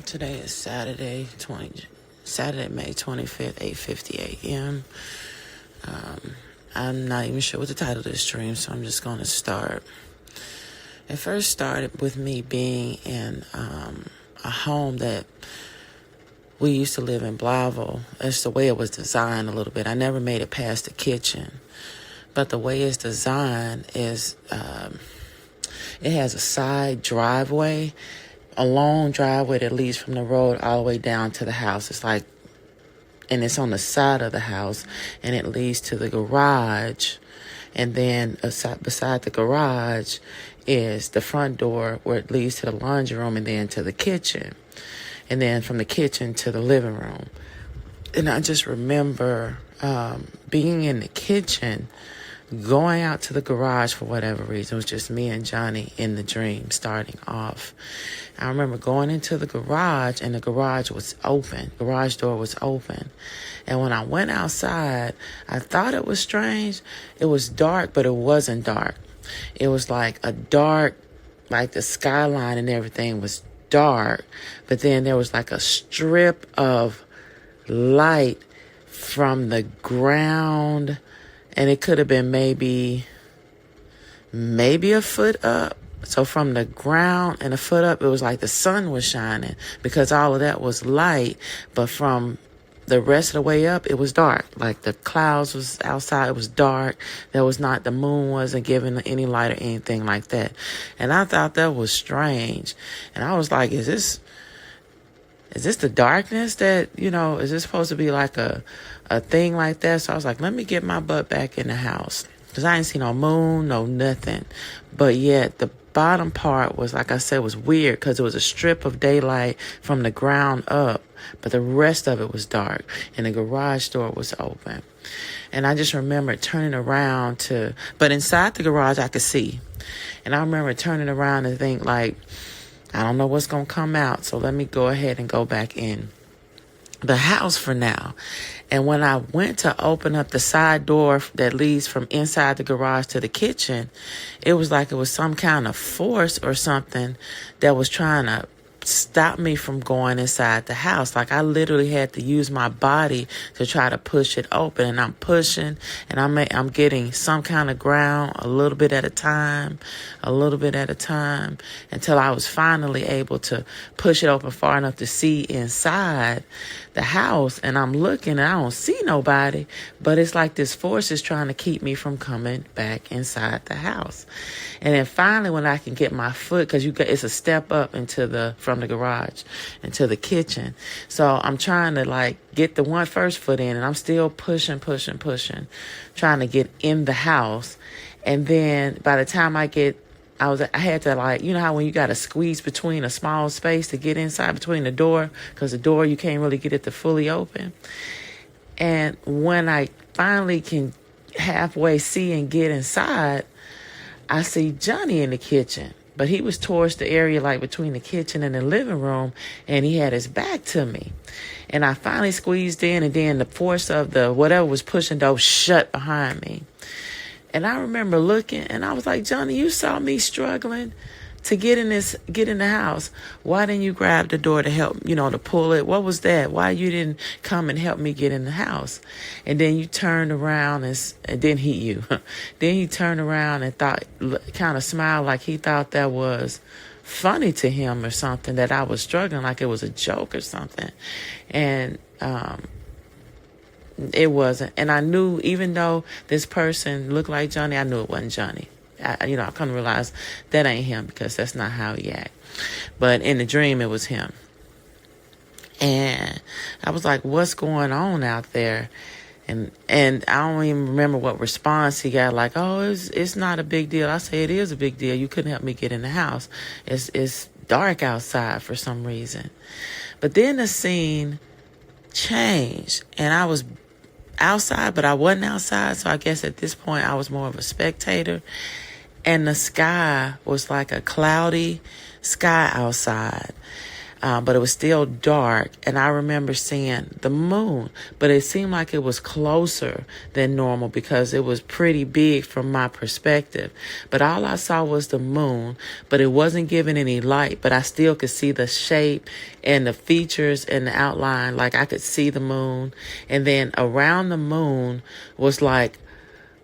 Today is Saturday, May 25th, 8:50 a.m. I'm not even sure what the title of this stream, so I'm just going to start. It first started with me being in a home that we used to live in Blauville. It's the way it was designed a little bit. I never made it past the kitchen. But the way it's designed is it has a side driveway, a long driveway that leads from the road all the way down to the house. And it's on the side of the house, and it leads to the garage. And then beside the garage is the front door where it leads to the laundry room and then to the kitchen. And then from the kitchen to the living room. And I just remember being in the kitchen, going out to the garage for whatever reason. It was just me and Johnny in the dream starting off. I remember going into the garage, and the garage was open. Garage door was open. And when I went outside, I thought it was strange. It was dark, but it wasn't dark. It was like a dark, like the skyline and everything was dark. But then there was like a strip of light from the ground, and it could have been maybe a foot up. So from the ground and a foot up, it was like the sun was shining because all of that was light. But from the rest of the way up, it was dark. Like the clouds was outside. It was dark. The moon wasn't giving any light or anything like that. And I thought that was strange. And I was like, is this the darkness that, is this supposed to be like a thing like that? So I was like, let me get my butt back in the house. Because I didn't see no moon, no nothing. But yet the bottom part was, like I said, was weird because it was a strip of daylight from the ground up. But the rest of it was dark. And the garage door was open. And I just remember turning around but inside the garage I could see. And I remember turning around and think like, I don't know what's going to come out, so let me go ahead and go back in the house for now. And when I went to open up the side door that leads from inside the garage to the kitchen, it was like it was some kind of force or something that was trying to stop me from going inside the house. Like I literally had to use my body to try to push it open, and I'm pushing, and I'm getting some kind of ground a little bit at a time, until I was finally able to push it open far enough to see inside the house. And I'm looking and I don't see nobody, but it's like this force is trying to keep me from coming back inside the house. And then finally, when I can get my foot, because it's a step up from the garage into the kitchen. So I'm trying to get the first foot in, and I'm still pushing, trying to get in the house. And then by the time I had to how when you got to squeeze between a small space to get inside between the door, because the door, you can't really get it to fully open. And when I finally can halfway see and get inside, I see Johnny in the kitchen, but he was towards the area between the kitchen and the living room, and he had his back to me. And I finally squeezed in, and then the force of the whatever was pushing door shut behind me. And I remember looking, and I was like, Johnny, you saw me struggling to get in the house. Why didn't you grab the door to help, to pull it? What was that? Why you didn't come and help me get in the house? And then you turned around and then then he turned around and kind of smiled like he thought that was funny to him or something, that I was struggling, like it was a joke or something. And, it wasn't. And I knew, even though this person looked like Johnny, I knew it wasn't Johnny. I come to realize that ain't him, because that's not how he act. But in the dream, it was him. And I was like, what's going on out there? And I don't even remember what response he got, like, oh, it's not a big deal. I say, it is a big deal. You couldn't help me get in the house. It's dark outside for some reason. But then the scene changed, and I was outside, but I wasn't outside. So I guess at this point I was more of a spectator. And the sky was like a cloudy sky outside. but it was still dark. And I remember seeing the moon, but it seemed like it was closer than normal because it was pretty big from my perspective. But all I saw was the moon, but it wasn't giving any light, but I still could see the shape and the features and the outline. Like I could see the moon. And then around the moon was like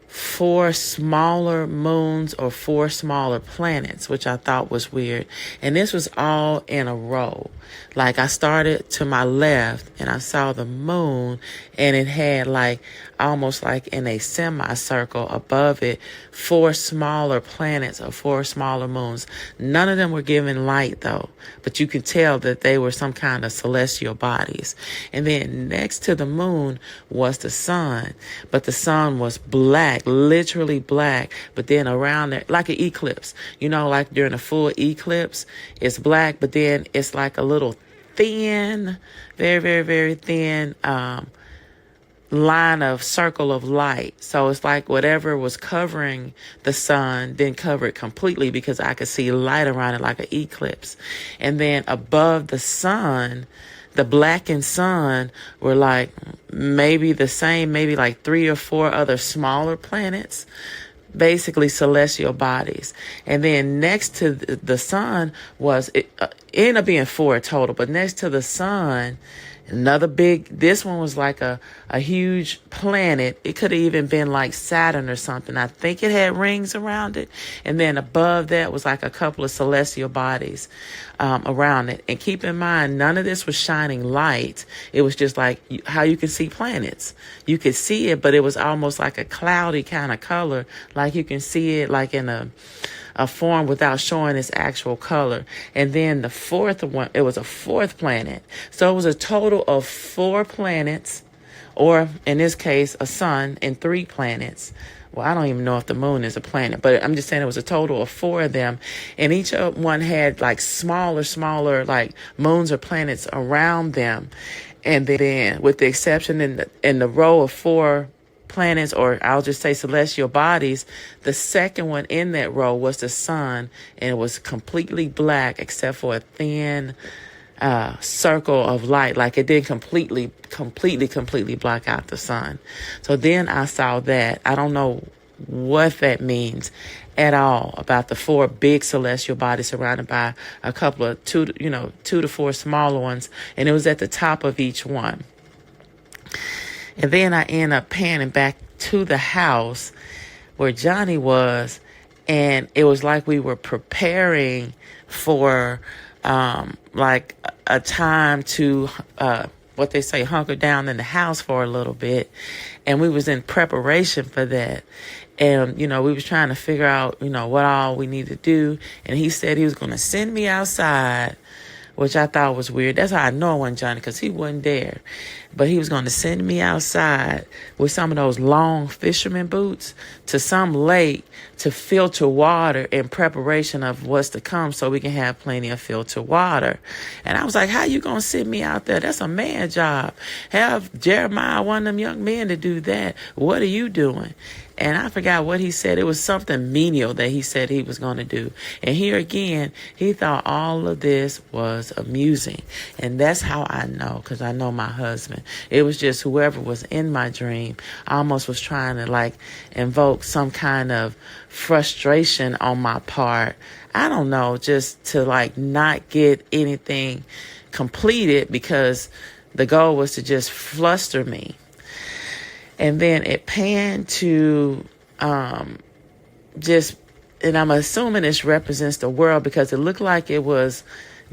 4 smaller moons or 4 smaller planets, which I thought was weird. And this was all in a row. Like I started to my left and I saw the moon, and it had like almost like in a semicircle above it 4 smaller planets or 4 smaller moons. None of them were giving light though, but you could tell that they were some kind of celestial bodies. And then next to the moon was the sun, but the sun was black, literally black. But then around there, like an eclipse, like during a full eclipse, it's black, but then it's like a little thin, very, very, very thin, line of circle of light. So it's like whatever was covering the sun didn't cover it completely because I could see light around it like an eclipse. And then above the sun, the blackened sun were like maybe the same, maybe like 3 or 4 other smaller planets, basically celestial bodies. And then next to the sun was, it ended up being 4 total, but next to the sun, another big, this one was like a huge planet. It could have even been like Saturn or something. I think it had rings around it. And then above that was like a couple of celestial bodies around it. And keep in mind, none of this was shining light. It was just like how you can see planets. You could see it, but it was almost like a cloudy kind of color. Like you can see it like in a form without showing its actual color. And then the 4th one, it was a 4th planet. So it was a total of 4 planets, or in this case, a sun and 3 planets. Well, I don't even know if the moon is a planet, but I'm just saying it was a total of 4 of them. And each one had like smaller, like moons or planets around them. And then with the exception in the row of 4 planets, or I'll just say celestial bodies, the second one in that row was the sun, and it was completely black except for a thin circle of light. Like it didn't completely block out the sun. So then I saw that. I don't know what that means at all about the 4 big celestial bodies surrounded by a couple of 2 to 4 smaller ones, and it was at the top of each one. And then I end up panning back to the house where Johnny was, and it was like we were preparing for like a time to what they say, hunker down in the house for a little bit. And we was in preparation for that. And, we was trying to figure out, what all we need to do. And he said he was going to send me outside, which I thought was weird. That's how I know it wasn't Johnny, because he wasn't there. But he was going to send me outside with some of those long fisherman boots to some lake to filter water in preparation of what's to come, so we can have plenty of filtered water. And I was like, how you going to send me out there? That's a man job. Have Jeremiah, one of them young men, to do that. What are you doing? And I forgot what he said. It was something menial that he said he was going to do. And here again, he thought all of this was amusing. And that's how I know, because I know my husband. It was just whoever was in my dream almost was trying to like invoke some kind of frustration on my part. I don't know, just to like not get anything completed, because the goal was to just fluster me. And then it panned to and I'm assuming this represents the world, because it looked like it was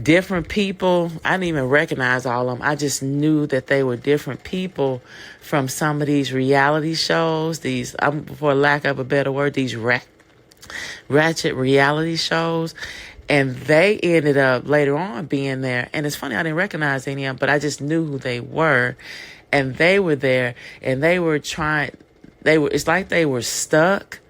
different people. I didn't even recognize all of them. I just knew that they were different people from some of these reality shows, these, for lack of a better word, these ratchet reality shows. And they ended up later on being there. And it's funny, I didn't recognize any of them, but I just knew who they were. And they were there, and they were it's like they were stuck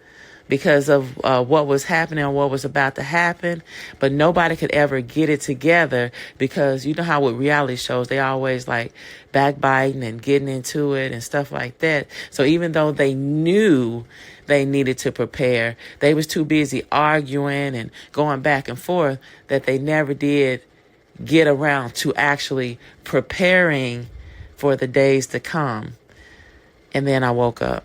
because of what was happening and what was about to happen. But nobody could ever get it together, because you know how with reality shows, they always like backbiting and getting into it and stuff like that. So even though they knew they needed to prepare, they was too busy arguing and going back and forth that they never did get around to actually preparing for the days to come. And then I woke up.